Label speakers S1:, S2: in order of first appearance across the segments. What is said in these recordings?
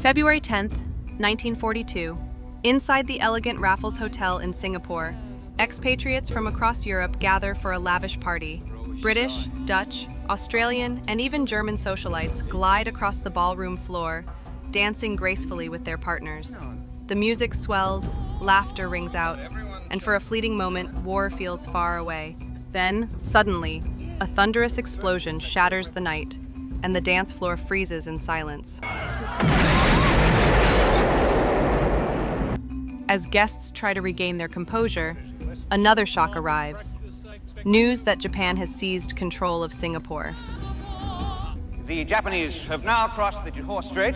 S1: February 10th, 1942, inside the elegant Raffles Hotel in Singapore, expatriates from across Europe gather for a lavish party. British, Dutch, Australian, and even German socialites glide across the ballroom floor, dancing gracefully with their partners. The music swells, laughter rings out, and for a fleeting moment, war feels far away. Then, suddenly, a thunderous explosion shatters the night, and the dance floor freezes in silence. As guests try to regain their composure, another shock arrives. News that Japan has seized control of Singapore.
S2: The Japanese have now crossed the Johor Strait.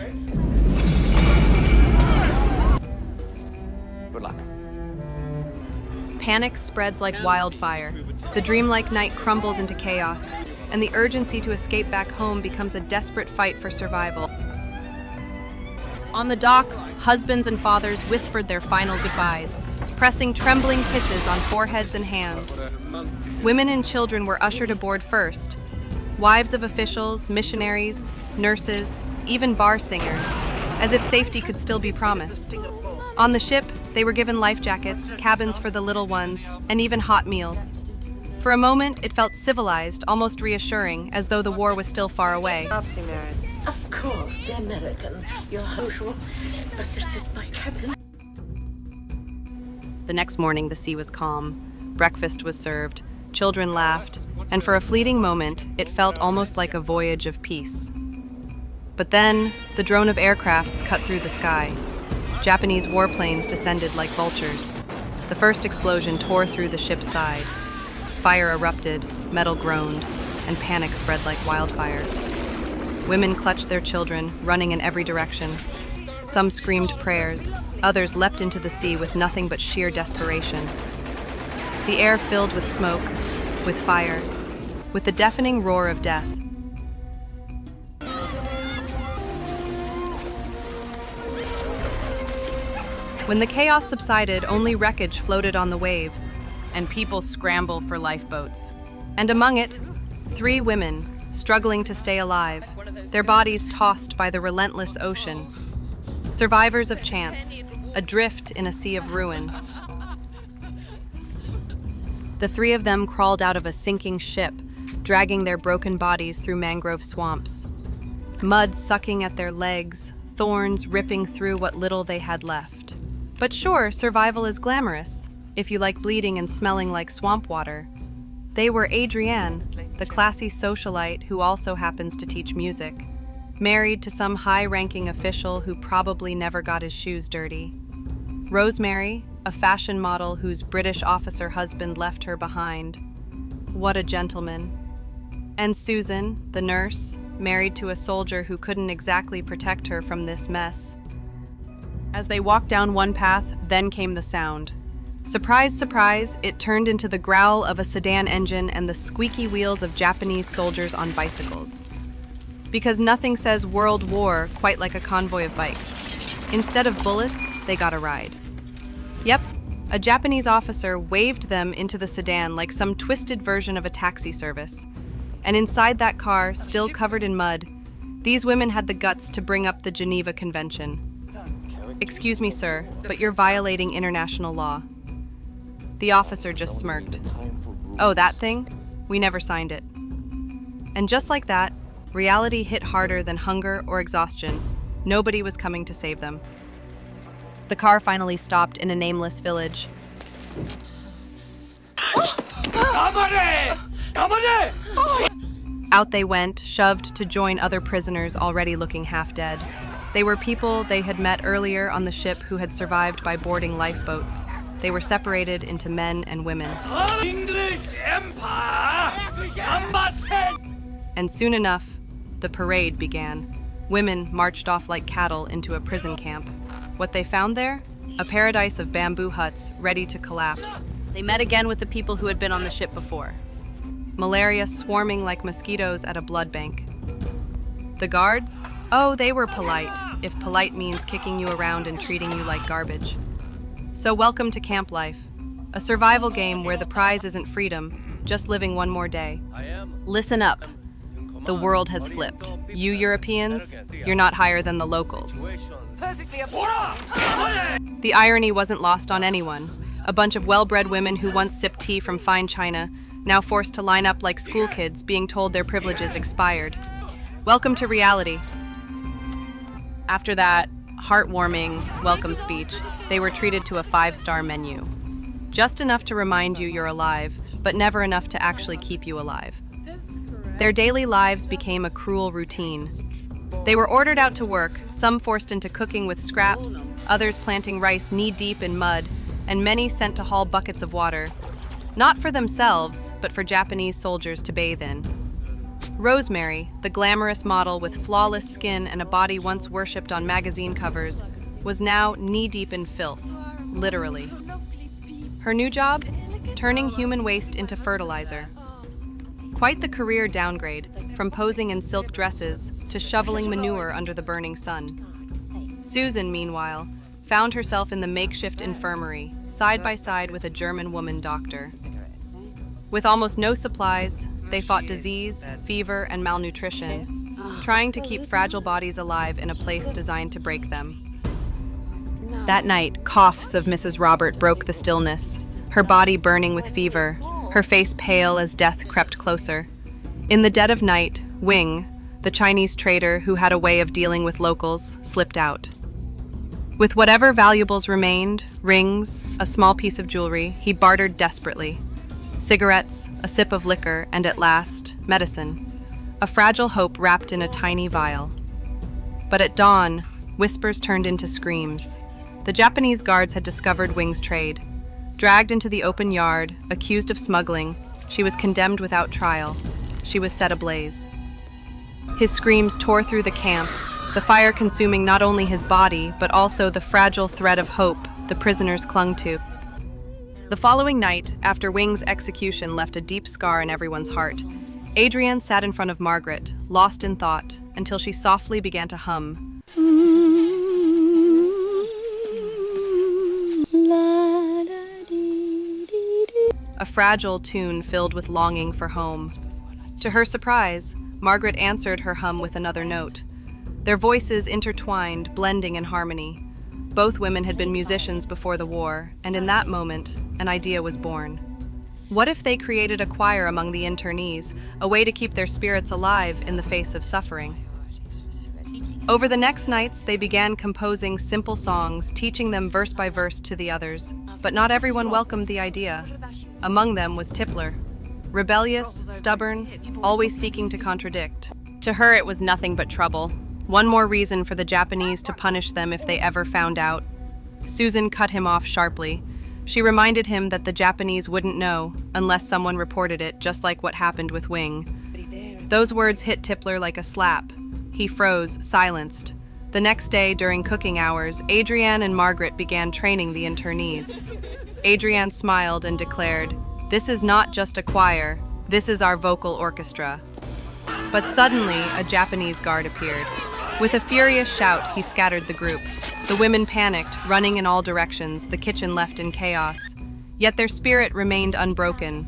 S2: Good luck.
S1: Panic spreads like wildfire. The dreamlike night crumbles into chaos, and the urgency to escape back home becomes a desperate fight for survival. On the docks, husbands and fathers whispered their final goodbyes, pressing trembling kisses on foreheads and hands. Women and children were ushered aboard first. Wives of officials, missionaries, nurses, even bar singers, as if safety could still be promised. On the ship, they were given life jackets, cabins for the little ones, and even hot meals. For a moment, it felt civilized, almost reassuring, as though the war was still far away.
S3: Of course, the American, your usual, but this is my cabin.
S1: The next morning, the sea was calm. Breakfast was served, children laughed, and for a fleeting moment, it felt almost like a voyage of peace. But then, the drone of aircrafts cut through the sky. Japanese warplanes descended like vultures. The first explosion tore through the ship's side. Fire erupted, metal groaned, and panic spread like wildfire. Women clutched their children, running in every direction. Some screamed prayers, others leapt into the sea with nothing but sheer desperation. The air filled with smoke, with fire, with the deafening roar of death. When the chaos subsided, only wreckage floated on the waves, and people scramble for lifeboats. And among it, 3 women, struggling to stay alive, their bodies tossed by the relentless ocean. Survivors of chance, adrift in a sea of ruin. The 3 of them crawled out of a sinking ship, dragging their broken bodies through mangrove swamps. Mud sucking at their legs, thorns ripping through what little they had left. But sure, survival is glamorous, if you like bleeding and smelling like swamp water. They were Adrienne, the classy socialite who also happens to teach music, married to some high-ranking official who probably never got his shoes dirty. Rosemary, a fashion model whose British officer husband left her behind. What a gentleman. And Susan, the nurse, married to a soldier who couldn't exactly protect her from this mess. As they walked down one path, then came the sound. Surprise, surprise, it turned into the growl of a sedan engine and the squeaky wheels of Japanese soldiers on bicycles. Because nothing says World War quite like a convoy of bikes. Instead of bullets, they got a ride. Yep, a Japanese officer waved them into the sedan like some twisted version of a taxi service. And inside that car, still covered in mud, these women had the guts to bring up the Geneva Convention. Excuse me, sir, but you're violating international law. The officer just smirked. Oh, that thing? We never signed it. And just like that, reality hit harder than hunger or exhaustion. Nobody was coming to save them. The car finally stopped in a nameless village. Out they went, shoved to join other prisoners already looking half dead. They were people they had met earlier on the ship who had survived by boarding lifeboats. They were separated into men and women. And soon enough, the parade began. Women marched off like cattle into a prison camp. What they found there? A paradise of bamboo huts ready to collapse. They met again with the people who had been on the ship before. Malaria swarming like mosquitoes at a blood bank. The guards? Oh, they were polite, if polite means kicking you around and treating you like garbage. So welcome to camp life, a survival game where the prize isn't freedom, just living one more day. Listen up. The world has flipped. You Europeans, you're not higher than the locals. The irony wasn't lost on anyone. A bunch of well-bred women who once sipped tea from fine china, now forced to line up like school kids being told their privileges expired. Welcome to reality. After that heartwarming welcome speech, they were treated to a 5-star menu. Just enough to remind you you're alive, but never enough to actually keep you alive. Their daily lives became a cruel routine. They were ordered out to work, some forced into cooking with scraps, others planting rice knee-deep in mud, and many sent to haul buckets of water, not for themselves, but for Japanese soldiers to bathe in. Rosemary, the glamorous model with flawless skin and a body once worshipped on magazine covers, was now knee-deep in filth, literally. Her new job? Turning human waste into fertilizer. Quite the career downgrade, from posing in silk dresses to shoveling manure under the burning sun. Susan, meanwhile, found herself in the makeshift infirmary, side by side with a German woman doctor. With almost no supplies, they fought disease, fever, and malnutrition, trying to keep fragile bodies alive in a place designed to break them. That night, coughs of Mrs. Robert broke the stillness, her body burning with fever, her face pale as death crept closer. In the dead of night, Wing, the Chinese trader who had a way of dealing with locals, slipped out. With whatever valuables remained, rings, a small piece of jewelry, he bartered desperately. Cigarettes, a sip of liquor, and at last, medicine. A fragile hope wrapped in a tiny vial. But at dawn, whispers turned into screams. The Japanese guards had discovered Wing's trade. Dragged into the open yard, accused of smuggling, she was condemned without trial. She was set ablaze. His screams tore through the camp, the fire consuming not only his body, but also the fragile thread of hope the prisoners clung to. The following night, after Wing's execution left a deep scar in everyone's heart, Adrienne sat in front of Margaret, lost in thought, until she softly began to hum. A fragile tune filled with longing for home. To her surprise, Margaret answered her hum with another note. Their voices intertwined, blending in harmony. Both women had been musicians before the war, and in that moment, an idea was born. What if they created a choir among the internees, a way to keep their spirits alive in the face of suffering? Over the next nights, they began composing simple songs, teaching them verse by verse to the others. But not everyone welcomed the idea. Among them was Tipler. Rebellious, stubborn, always seeking to contradict. To her, it was nothing but trouble. One more reason for the Japanese to punish them if they ever found out. Susan cut him off sharply. She reminded him that the Japanese wouldn't know unless someone reported it, just like what happened with Wing. Those words hit Tipler like a slap. He froze, silenced. The next day, during cooking hours, Adrienne and Margaret began training the internees. Adrienne smiled and declared, "This is not just a choir, this is our vocal orchestra." But suddenly, a Japanese guard appeared. With a furious shout, he scattered the group. The women panicked, running in all directions, the kitchen left in chaos. Yet their spirit remained unbroken.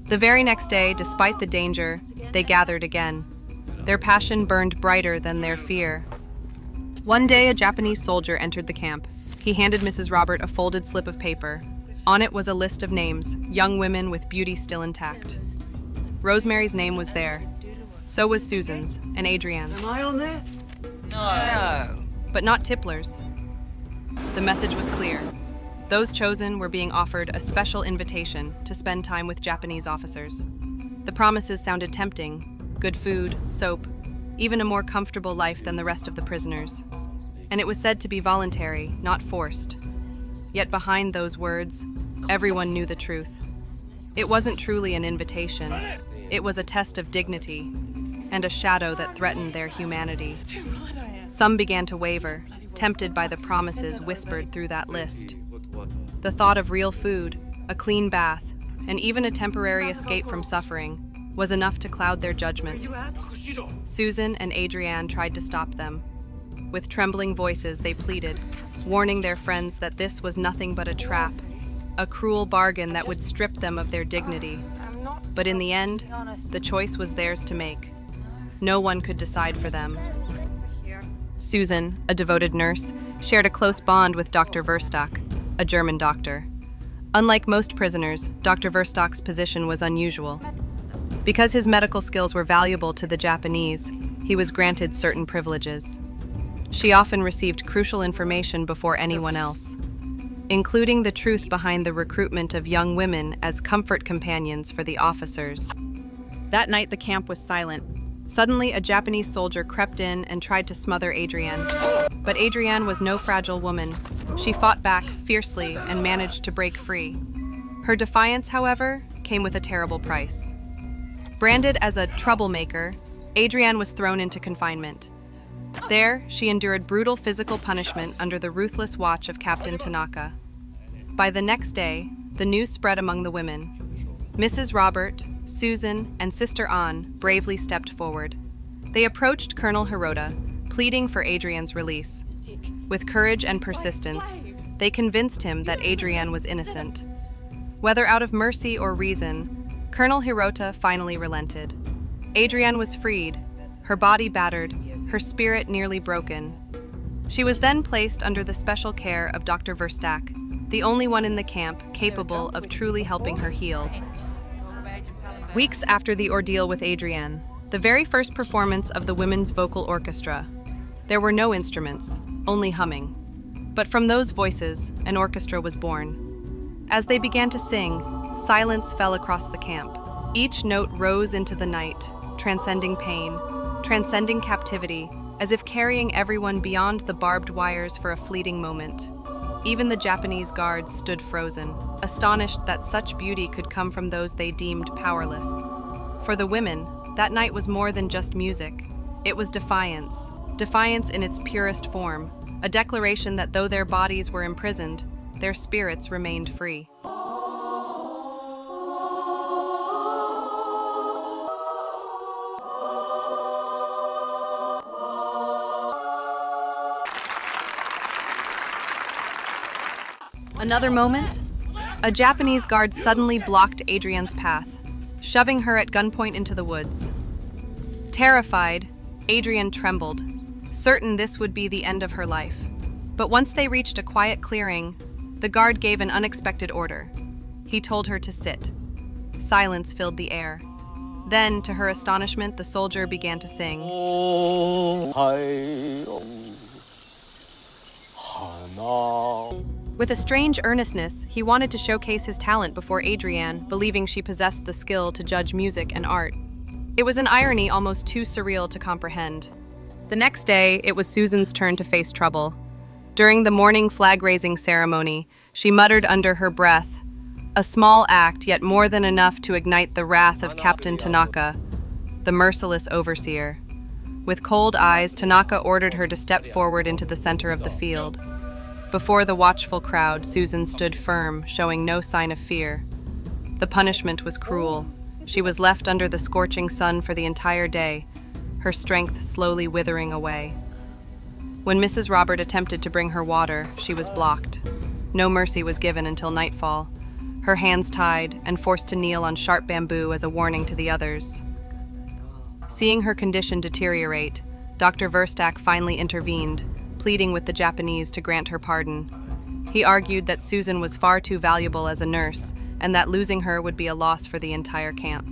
S1: The very next day, despite the danger, they gathered again. Their passion burned brighter than their fear. One day, a Japanese soldier entered the camp. He handed Mrs. Robert a folded slip of paper. On it was a list of names, young women with beauty still intact. Rosemary's name was there. So was Susan's and Adrienne's.
S4: Am I on there?
S2: No.
S1: But not Tipler's. The message was clear. Those chosen were being offered a special invitation to spend time with Japanese officers. The promises sounded tempting: good food, soap, even a more comfortable life than the rest of the prisoners. And it was said to be voluntary, not forced. Yet behind those words, everyone knew the truth. It wasn't truly an invitation. It was a test of dignity and a shadow that threatened their humanity. Some began to waver, tempted by the promises whispered through that list. The thought of real food, a clean bath, and even a temporary escape from suffering was enough to cloud their judgment. Susan and Adrienne tried to stop them. With trembling voices, they pleaded, warning their friends that this was nothing but a trap, a cruel bargain that would strip them of their dignity. But in the end, the choice was theirs to make. No one could decide for them. Susan, a devoted nurse, shared a close bond with Dr. Verstock, a German doctor. Unlike most prisoners, Dr. Verstock's position was unusual. Because his medical skills were valuable to the Japanese, he was granted certain privileges. She often received crucial information before anyone else, including the truth behind the recruitment of young women as comfort companions for the officers. That night, the camp was silent. Suddenly, a Japanese soldier crept in and tried to smother Adrienne. But Adrienne was no fragile woman. She fought back fiercely and managed to break free. Her defiance, however, came with a terrible price. Branded as a troublemaker, Adrienne was thrown into confinement. There, she endured brutal physical punishment under the ruthless watch of Captain Tanaka. By the next day, the news spread among the women. Mrs. Robert, Susan, and Sister Anne bravely stepped forward. They approached Colonel Hirota, pleading for Adrienne's release. With courage and persistence, they convinced him that Adrienne was innocent. Whether out of mercy or reason, Colonel Hirota finally relented. Adrienne was freed, her body battered, her spirit nearly broken. She was then placed under the special care of Dr. Verstock, the only one in the camp capable of truly helping her heal. Weeks after the ordeal with Adrienne, the very first performance of the women's vocal orchestra, there were no instruments, only humming. But from those voices, an orchestra was born. As they began to sing, silence fell across the camp. Each note rose into the night, transcending pain, transcending captivity, as if carrying everyone beyond the barbed wires for a fleeting moment. Even the Japanese guards stood frozen, astonished that such beauty could come from those they deemed powerless. For the women, that night was more than just music. It was defiance. Defiance in its purest form, a declaration that though their bodies were imprisoned, their spirits remained free. Another moment, a Japanese guard suddenly blocked Adrienne's path, shoving her at gunpoint into the woods. Terrified, Adrienne trembled, certain this would be the end of her life. But once they reached a quiet clearing, the guard gave an unexpected order. He told her to sit. Silence filled the air. Then, to her astonishment, the soldier began to sing. With a strange earnestness, he wanted to showcase his talent before Adrienne, believing she possessed the skill to judge music and art. It was an irony almost too surreal to comprehend. The next day, it was Susan's turn to face trouble. During the morning flag-raising ceremony, she muttered under her breath, a small act, yet more than enough to ignite the wrath of Captain Tanaka, the merciless overseer. With cold eyes, Tanaka ordered her to step forward into the center of the field. Before the watchful crowd, Susan stood firm, showing no sign of fear. The punishment was cruel. She was left under the scorching sun for the entire day, her strength slowly withering away. When Mrs. Robert attempted to bring her water, she was blocked. No mercy was given until nightfall, her hands tied and forced to kneel on sharp bamboo as a warning to the others. Seeing her condition deteriorate, Dr. Verstock finally intervened, pleading with the Japanese to grant her pardon. He argued that Susan was far too valuable as a nurse, and that losing her would be a loss for the entire camp.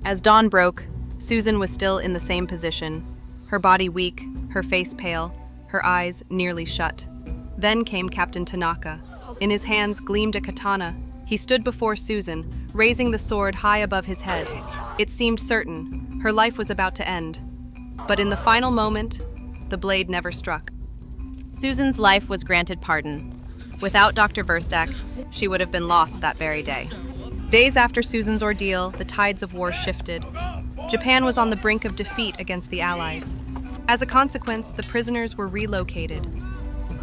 S1: As dawn broke, Susan was still in the same position, her body weak, her face pale, her eyes nearly shut. Then came Captain Tanaka. In his hands gleamed a katana. He stood before Susan, raising the sword high above his head. It seemed certain, her life was about to end. But in the final moment, the blade never struck. Susan's life was granted pardon. Without Dr. Verstock, she would have been lost that very day. Days after Susan's ordeal, the tides of war shifted. Japan was on the brink of defeat against the Allies. As a consequence, the prisoners were relocated.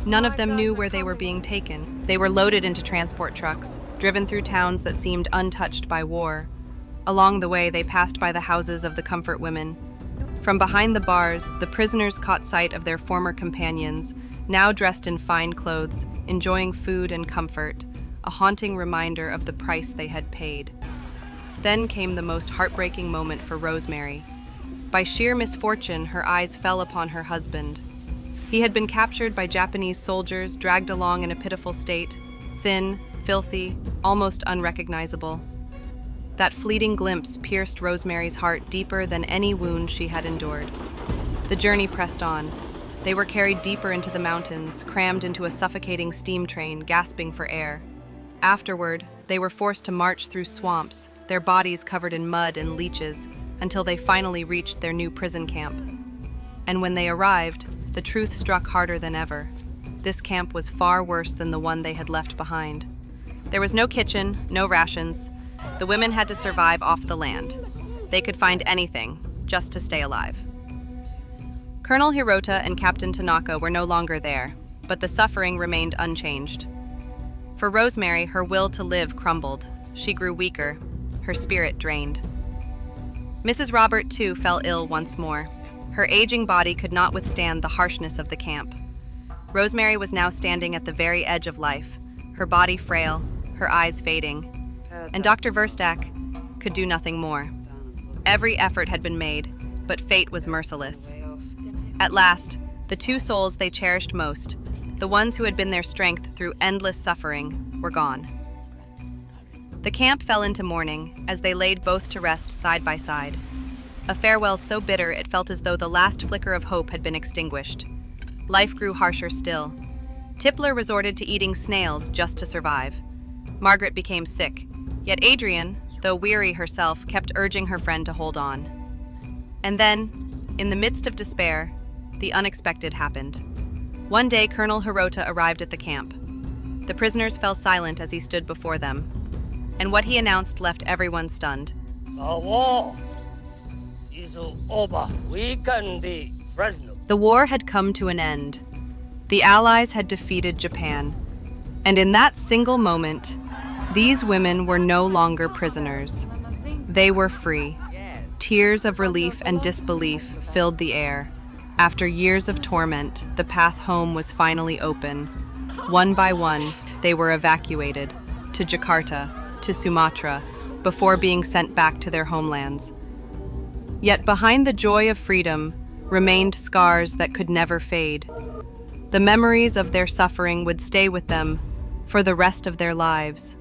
S1: None of them knew where they were being taken. They were loaded into transport trucks, driven through towns that seemed untouched by war. Along the way, they passed by the houses of the comfort women. From behind the bars, the prisoners caught sight of their former companions, now dressed in fine clothes, enjoying food and comfort, a haunting reminder of the price they had paid. Then came the most heartbreaking moment for Rosemary. By sheer misfortune, her eyes fell upon her husband. He had been captured by Japanese soldiers, dragged along in a pitiful state, thin, filthy, almost unrecognizable. That fleeting glimpse pierced Rosemary's heart deeper than any wound she had endured. The journey pressed on. They were carried deeper into the mountains, crammed into a suffocating steam train, gasping for air. Afterward, they were forced to march through swamps, their bodies covered in mud and leeches, until they finally reached their new prison camp. And when they arrived, the truth struck harder than ever. This camp was far worse than the one they had left behind. There was no kitchen, no rations. The women had to survive off the land. They could find anything, just to stay alive. Colonel Hirota and Captain Tanaka were no longer there, but the suffering remained unchanged. For Rosemary, her will to live crumbled. She grew weaker, her spirit drained. Mrs. Robert, too, fell ill once more. Her aging body could not withstand the harshness of the camp. Rosemary was now standing at the very edge of life, her body frail, her eyes fading. And Dr. Verstack could do nothing more. Every effort had been made, but fate was merciless. At last, the two souls they cherished most, the ones who had been their strength through endless suffering, were gone. The camp fell into mourning as they laid both to rest side by side. A farewell so bitter it felt as though the last flicker of hope had been extinguished. Life grew harsher still. Tippler resorted to eating snails just to survive. Margaret became sick, yet Adrian, though weary herself, kept urging her friend to hold on. And then, in the midst of despair, the unexpected happened. One day, Colonel Hirota arrived at the camp. The prisoners fell silent as he stood before them, and what he announced left everyone stunned.
S4: The war is over. We can be friends.
S1: The war had come to an end. The Allies had defeated Japan. And in that single moment, these women were no longer prisoners. They were free. Tears of relief and disbelief filled the air. After years of torment, the path home was finally open. One by one, they were evacuated to Jakarta, to Sumatra, before being sent back to their homelands. Yet behind the joy of freedom remained scars that could never fade. The memories of their suffering would stay with them for the rest of their lives.